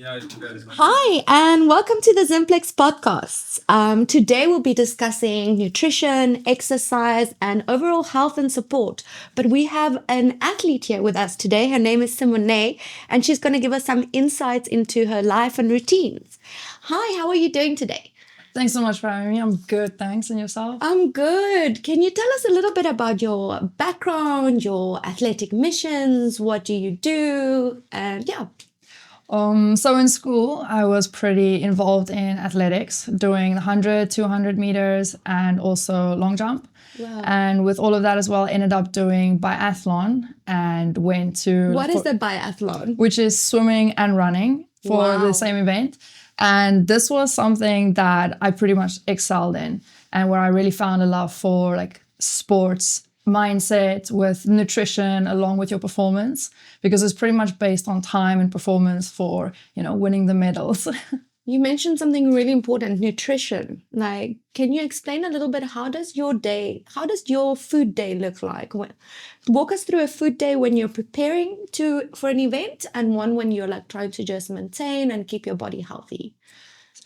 Hi, and welcome to the Zimplex podcasts. Today we'll be discussing nutrition, exercise, and overall health and support. But we have an athlete here with us today. Her name is Simone, and she's going to give us some insights into her life and routines. Hi, how are you doing today? Thanks so much for having me. I'm good, thanks. And yourself? I'm good. Can you tell us a little bit about your background, your athletic missions? What do you do? And yeah. So in school, I was pretty involved in athletics, doing 100, 200 meters, and also long jump. Wow. And with all of that as well, I ended up doing biathlon and went to... What is the biathlon? Which is swimming and running for the same event. And this was something that I pretty much excelled in, and where I really found a love for like sports mindset with nutrition along with your performance, because it's pretty much based on time and performance for, winning the medals. You mentioned something really important, nutrition. Like, can you explain a little bit, how does your food day look like? Walk us through a food day when you're preparing for an event, and one when you're like trying to just maintain and keep your body healthy.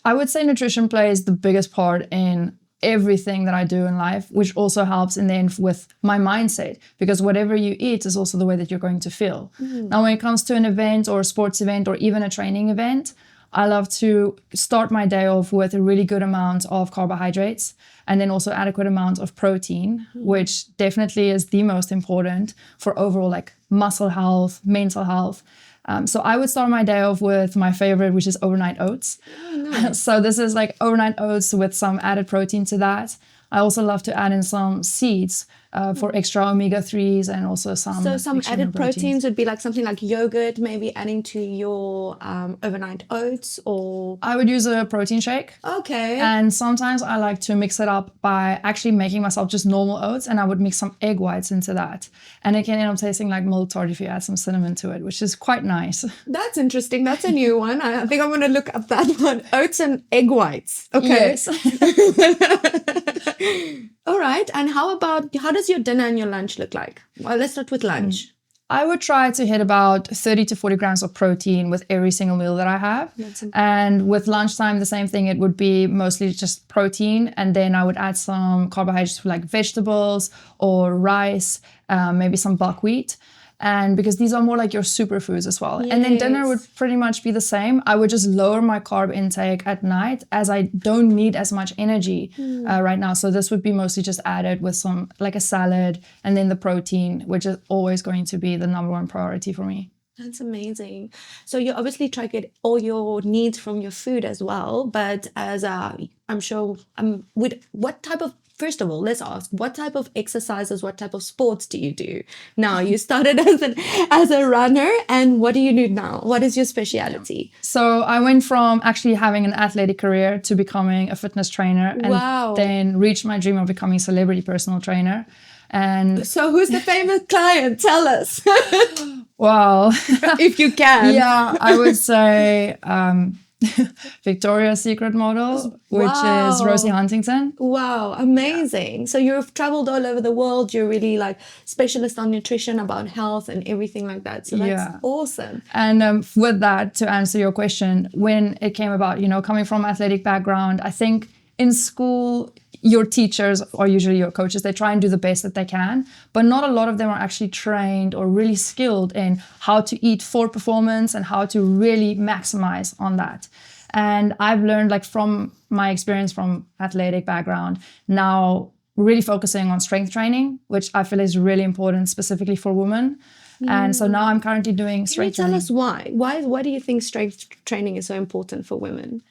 I would say nutrition plays the biggest part in everything that I do in life, which also helps in the end with my mindset, because whatever you eat is also the way that you're going to feel. Now, when it comes to an event or a sports event or even a training event, I love to start my day off with a really good amount of carbohydrates and then also adequate amount of protein, which definitely is the most important for overall like muscle health, mental health. So I would start my day off with my favorite, which is overnight oats. Oh, nice. So this is like overnight oats with some added protein to that. I also love to add in some seeds for extra omega-3s and also some added proteins would be like something like yogurt, maybe adding to your overnight oats, or... I would use a protein shake. Okay. And sometimes I like to mix it up by actually making myself just normal oats, and I would mix some egg whites into that. And it can end up tasting like milk tart if you add some cinnamon to it, which is quite nice. That's interesting. That's a new one. I think I'm going to look up that one. Oats and egg whites. Okay. Yes. All right. And how does your dinner and your lunch look like? Well, let's start with lunch. I would try to hit about 30 to 40 grams of protein with every single meal that I have. And with lunchtime, the same thing. It would be mostly just protein. And then I would add some carbohydrates like vegetables or rice, maybe some buckwheat. And because these are more like your superfoods as well. Yes. And then dinner would pretty much be the same. I would just lower my carb intake at night, as I don't need as much energy right now. So this would be mostly just added with some like a salad, and then the protein, which is always going to be the number one priority for me. That's amazing. So you obviously try to get all your needs from your food as well. But as I'm sure, first of all, let's ask, what type of exercises, what type of sports do you do? Now, you started as a runner, and what do you do now? What is your specialty? So I went from actually having an athletic career to becoming a fitness trainer, and then reached my dream of becoming a celebrity personal trainer. And so who's the famous client? Tell us. Well, if you can. Yeah, I would say Victoria's Secret model, which is Rosie Huntington. Wow, amazing. Yeah. So you've traveled all over the world. You're really like specialist on nutrition, about health and everything like that. So that's awesome. And with that, to answer your question, when it came about, coming from athletic background, I think in school, your teachers or usually your coaches, they try and do the best that they can, but not a lot of them are actually trained or really skilled in how to eat for performance and how to really maximize on that. And I've learned, like, from my experience from athletic background, now really focusing on strength training, which I feel is really important specifically for women. And so now I'm currently doing strength training. Can you tell us why? Why do you think strength training is so important for women?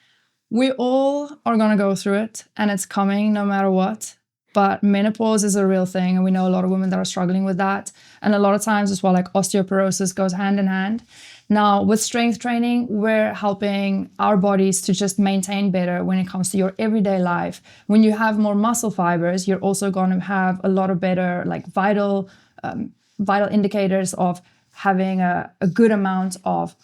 We all are going to go through it, and it's coming no matter what. But menopause is a real thing, and we know a lot of women that are struggling with that. And a lot of times as well, like osteoporosis goes hand in hand. Now, with strength training, we're helping our bodies to just maintain better when it comes to your everyday life. When you have more muscle fibers, you're also going to have a lot of better, like vital indicators of having a good amount of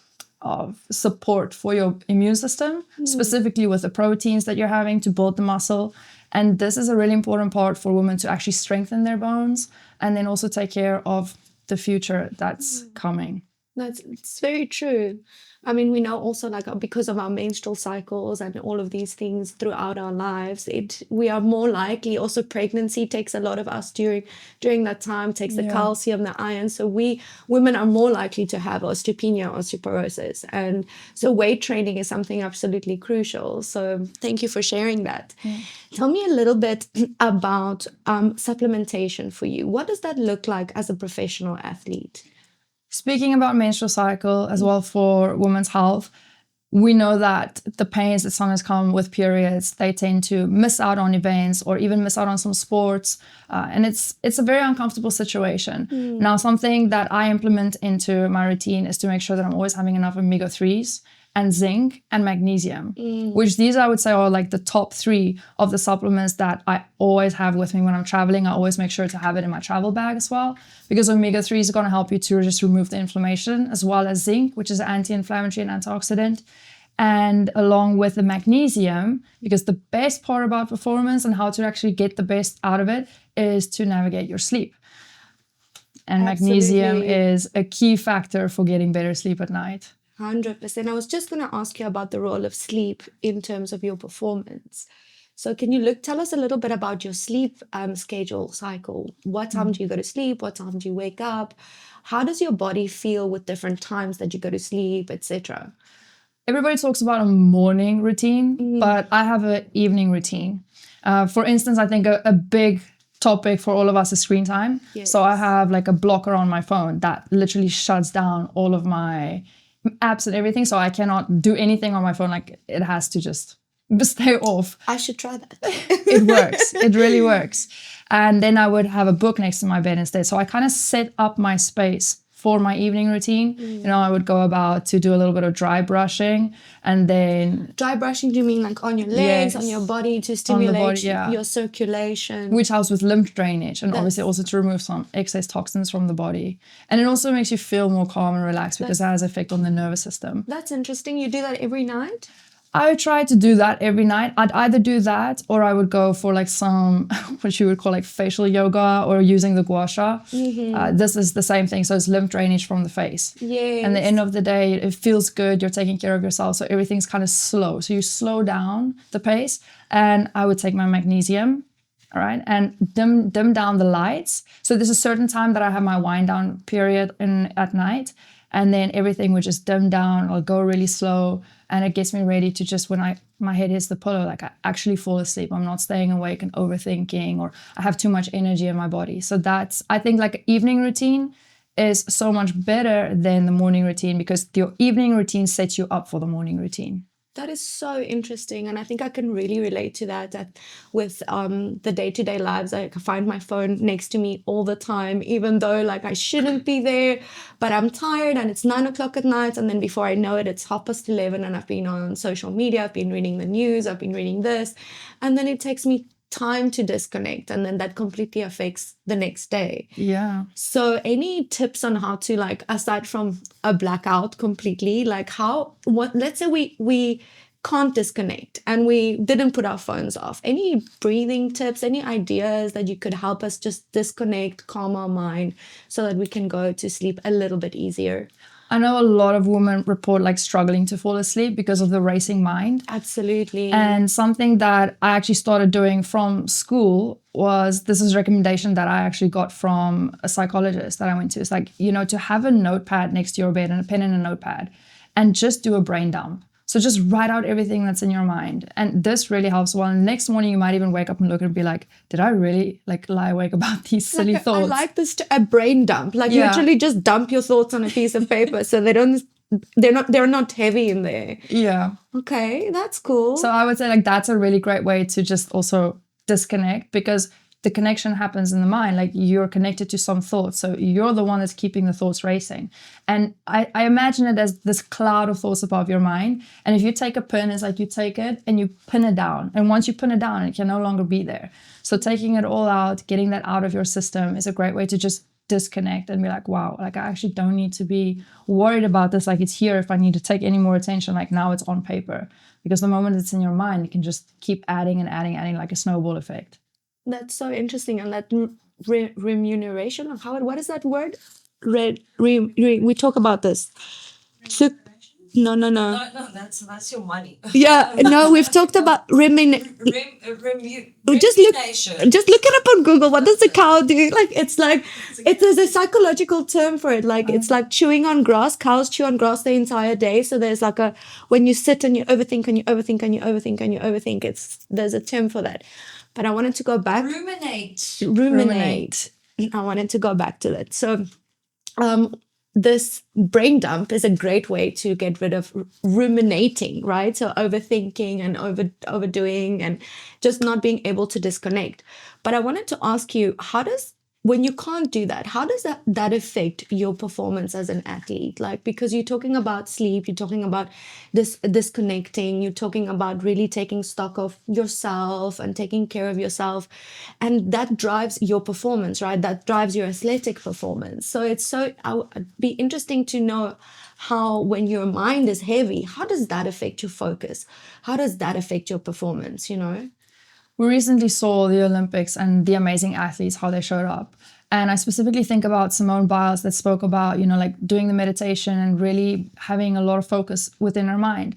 support for your immune system, specifically with the proteins that you're having to build the muscle. And this is a really important part for women to actually strengthen their bones and then also take care of the future that's coming. It's very true. I mean, we know also like because of our menstrual cycles and all of these things throughout our lives, it we are more likely. Also, pregnancy takes a lot of us during that time, takes the Yeah. calcium, the iron. So we women are more likely to have osteopenia, osteoporosis, and so weight training is something absolutely crucial. So thank you for sharing that. Yeah. Tell me a little bit about supplementation for you. What does that look like as a professional athlete? Speaking about menstrual cycle as well for women's health, we know that the pains that sometimes come with periods, they tend to miss out on events or even miss out on some sports, and it's a very uncomfortable situation. Now, something that I implement into my routine is to make sure that I'm always having enough omega-3s and zinc and magnesium, which these I would say are like the top 3 of the supplements that I always have with me when I'm traveling. I always make sure to have it in my travel bag as well, because omega-3 is going to help you to just remove the inflammation, as well as zinc, which is an anti-inflammatory and antioxidant. And along with the magnesium, because the best part about performance and how to actually get the best out of it is to navigate your sleep. And magnesium Absolutely. is a key factor for getting better sleep at night. 100%. I was just going to ask you about the role of sleep in terms of your performance. So can you tell us a little bit about your sleep schedule cycle? What time do you go to sleep? What time do you wake up? How does your body feel with different times that you go to sleep, etc.? Everybody talks about a morning routine, but I have an evening routine. For instance, I think a big topic for all of us is screen time. Yes. So I have like a blocker on my phone that literally shuts down all of my apps and everything. So I cannot do anything on my phone. Like it has to just stay off. I should try that. It works. It really works. And then I would have a book next to my bed instead. So I kind of set up my space for my evening routine. You know, I would go about to do a little bit of dry brushing, and then Dry brushing, do you mean like on your legs, Yes. on your body to stimulate body, yeah. your circulation? which helps with lymph drainage, and obviously also to remove some excess toxins from the body. And it also makes you feel more calm and relaxed because it has effect on the nervous system. That's interesting. You do that every night? I try to do that every night. I'd either do that or I would go for like some, what you would call like facial yoga or using the gua sha. This is the same thing. So it's lymph drainage from the face. Yes. And at the end of the day, it feels good. You're taking care of yourself. So everything's kind of slow. So you slow down the pace. And I would take my magnesium, all right, and dim down the lights. So there's a certain time that I have my wind down period at night. And then everything would just dim down. I'll go really slow. And it gets me ready to just, when my head hits the pillow, like I actually fall asleep. I'm not staying awake and overthinking, or I have too much energy in my body. So that's, I think like evening routine is so much better than the morning routine, because your evening routine sets you up for the morning routine. That is so interesting. And I think I can really relate to that with the day-to-day lives. I find my phone next to me all the time, even though like I shouldn't be there, but I'm tired and it's 9 o'clock at night. And then before I know it, it's 11:30 and I've been on social media. I've been reading the news. I've been reading this. And then it takes me time to disconnect, and then that completely affects the next day. Yeah. So any tips on how to, like, aside from a blackout completely, like let's say we can't disconnect and we didn't put our phones off, any breathing tips, any ideas that you could help us just disconnect, calm our mind so that we can go to sleep a little bit easier? I know a lot of women report like struggling to fall asleep because of the racing mind. Absolutely. And something that I actually started doing from school was, this is a recommendation that I actually got from a psychologist that I went to. It's like, you know, to have a notepad next to your bed and a pen and a notepad and just do a brain dump. So just write out everything that's in your mind. And this really helps. Well, next morning you might even wake up and look and be like, did I really like lie awake about these silly thoughts? I like this, a brain dump. Like you literally just dump your thoughts on a piece of paper so they're not heavy in there. Yeah. Okay, that's cool. So I would say like that's a really great way to just also disconnect, because the connection happens in the mind. Like you're connected to some thoughts. So you're the one that's keeping the thoughts racing. And I imagine it as this cloud of thoughts above your mind. And if you take a pen, it's like you take it and you pin it down. And once you pin it down, it can no longer be there. So taking it all out, getting that out of your system is a great way to just disconnect and be like, wow, like I actually don't need to be worried about this. Like it's here. If I need to take any more attention, like now it's on paper. Because the moment it's in your mind, you can just keep adding and adding like a snowball effect. That's so interesting. And that remuneration, what is that word? we talk about this. So, no, no, no. No, that's your money. Yeah, no, we've talked about just Rumination. just look it up on Google. What does the cow do? Like it is a psychological term for it. Like it's like chewing on grass. Cows chew on grass the entire day. So there's like a when you sit and you overthink and you overthink and you overthink and you overthink. There's a term for that. But I wanted to go back. Ruminate. I wanted to go back to it. So this brain dump is a great way to get rid of ruminating, right? So overthinking and overdoing and just not being able to disconnect. But I wanted to ask you, when you can't do that, how does that affect your performance as an athlete? Like, because you're talking about sleep, you're talking about this disconnecting, you're talking about really taking stock of yourself and taking care of yourself. And that drives your performance, right? That drives your athletic performance. So I'd be interesting to know how, when your mind is heavy, how does that affect your focus? How does that affect your performance, We recently saw the Olympics and the amazing athletes, how they showed up. And I specifically think about Simone Biles that spoke about, like doing the meditation and really having a lot of focus within her mind.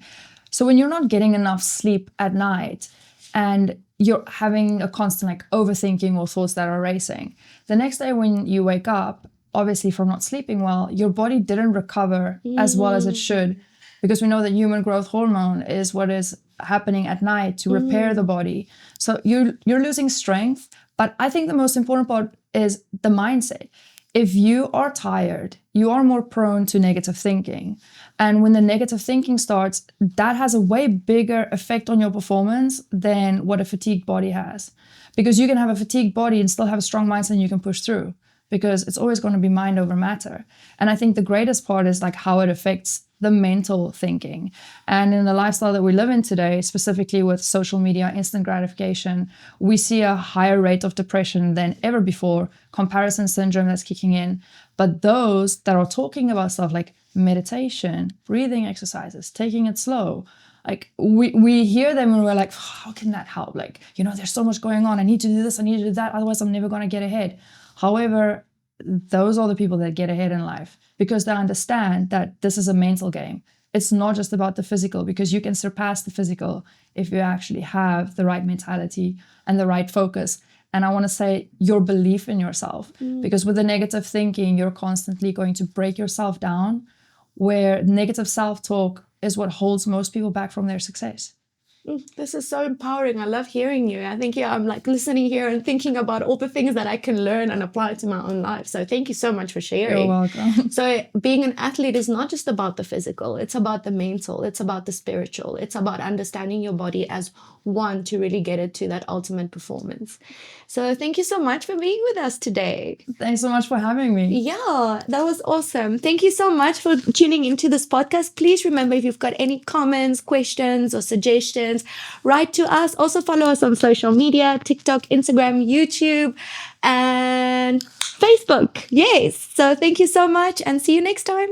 So when you're not getting enough sleep at night and you're having a constant like overthinking or thoughts that are racing, the next day when you wake up, obviously from not sleeping well, your body didn't recover as well as it should, because we know that human growth hormone is what is happening at night to repair the body. So you're losing strength. But I think the most important part is the mindset. If you are tired, you are more prone to negative thinking. And when the negative thinking starts, that has a way bigger effect on your performance than what a fatigued body has. Because you can have a fatigued body and still have a strong mindset and you can push through, because it's always going to be mind over matter. And I think the greatest part is like how it affects the mental thinking. And in the lifestyle that we live in today, specifically with social media, instant gratification, we see a higher rate of depression than ever before, comparison syndrome that's kicking in. But those that are talking about stuff like meditation, breathing exercises, taking it slow, like we hear them and we're like, how can that help? Like, there's so much going on. I need to do this, I need to do that. Otherwise, I'm never going to get ahead. However, those are the people that get ahead in life because they understand that this is a mental game. It's not just about the physical, because you can surpass the physical if you actually have the right mentality and the right focus. And I want to say your belief in yourself, because with the negative thinking, you're constantly going to break yourself down, where negative self-talk is what holds most people back from their success. This is so empowering. I love hearing you. I think, I'm like listening here and thinking about all the things that I can learn and apply to my own life. So thank you so much for sharing. You're welcome. So being an athlete is not just about the physical. It's about the mental. It's about the spiritual. It's about understanding your body as one to really get it to that ultimate performance. So thank you so much for being with us today. Thanks so much for having me. Yeah, that was awesome. Thank you so much for tuning into this podcast. Please remember, if you've got any comments, questions, or suggestions, write to us. Also follow us on social media, TikTok, Instagram, YouTube, and Facebook. Yes. So thank you so much and see you next time.